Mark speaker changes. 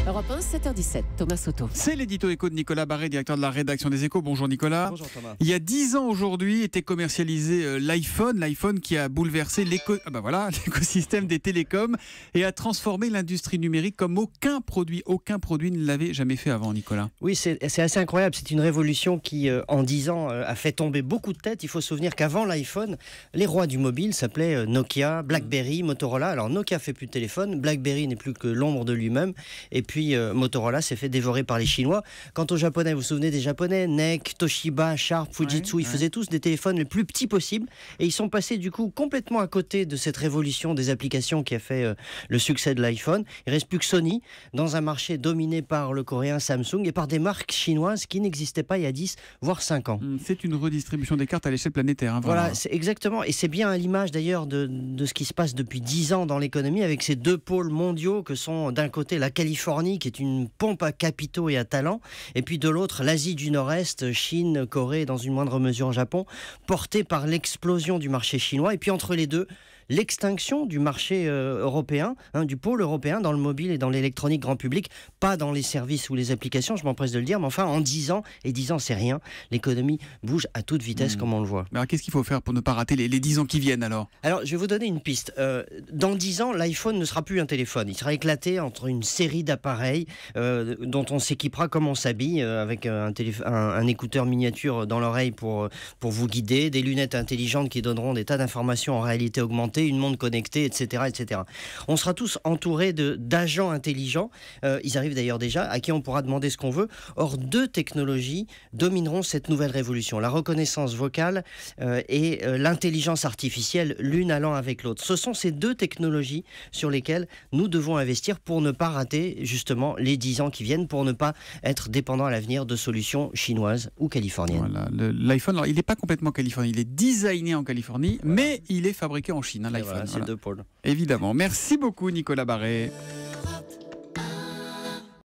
Speaker 1: Europe 1, 7h17, Thomas Soto.
Speaker 2: C'est l'édito éco de Nicolas Barré, directeur de la rédaction des Échos. Bonjour Nicolas.
Speaker 3: Bonjour Thomas.
Speaker 2: Il y a 10 ans aujourd'hui était commercialisé l'iPhone qui a bouleversé l'écosystème des télécoms et a transformé l'industrie numérique comme aucun produit ne l'avait jamais fait avant, Nicolas.
Speaker 3: Oui, c'est assez incroyable. C'est une révolution qui, en 10 ans, a fait tomber beaucoup de têtes. Il faut se souvenir qu'avant l'iPhone, les rois du mobile s'appelaient Nokia, BlackBerry, Motorola. Alors Nokia fait plus de téléphone, BlackBerry n'est plus que l'ombre de lui-même. Et puis Motorola s'est fait dévorer par les Chinois. Quant aux Japonais, vous vous souvenez des Japonais, NEC, Toshiba, Sharp, Fujitsu, ils faisaient tous des téléphones les plus petits possibles. Et ils sont passés du coup complètement à côté de cette révolution des applications qui a fait le succès de l'iPhone. Il ne reste plus que Sony dans un marché dominé par le coréen Samsung et par des marques chinoises qui n'existaient pas il y a 10 voire 5 ans.
Speaker 2: C'est une redistribution des cartes à l'échelle planétaire. Hein,
Speaker 3: voilà, c'est exactement. Et c'est bien à l'image d'ailleurs de ce qui se passe depuis 10 ans dans l'économie avec ces deux pôles mondiaux que sont d'un côté la Californie qui est une pompe à capitaux et à talents, et puis de l'autre l'Asie du Nord-Est, Chine, Corée, dans une moindre mesure Japon, portée par l'explosion du marché chinois, et puis entre les deux, l'extinction du marché européen, du pôle européen dans le mobile et dans l'électronique grand public, pas dans les services ou les applications, je m'empresse de le dire, mais enfin en 10 ans, et 10 ans c'est rien, l'économie bouge à toute vitesse comme on le voit.
Speaker 2: Mais alors qu'est-ce qu'il faut faire pour ne pas rater les 10 ans qui viennent alors ?
Speaker 3: Alors je vais vous donner une piste. Dans 10 ans, l'iPhone ne sera plus un téléphone, il sera éclaté entre une série d'appareils dont on s'équipera comme on s'habille, avec un écouteur miniature dans l'oreille pour vous guider, des lunettes intelligentes qui donneront des tas d'informations en réalité augmentée, une montre connectée, etc., etc. On sera tous entourés d'agents intelligents, ils arrivent d'ailleurs déjà, à qui on pourra demander ce qu'on veut. Or, deux technologies domineront cette nouvelle révolution, la reconnaissance vocale et l'intelligence artificielle, l'une allant avec l'autre. Ce sont ces deux technologies sur lesquelles nous devons investir pour ne pas rater justement les 10 ans qui viennent, pour ne pas être dépendant à l'avenir de solutions chinoises ou californiennes.
Speaker 2: Voilà, l'iPhone, il n'est pas complètement californien, il est designé en Californie, mais il est fabriqué en Chine. L'iPhone.
Speaker 3: Voilà, c'est deux pôles.
Speaker 2: Évidemment. Merci beaucoup Nicolas Barré.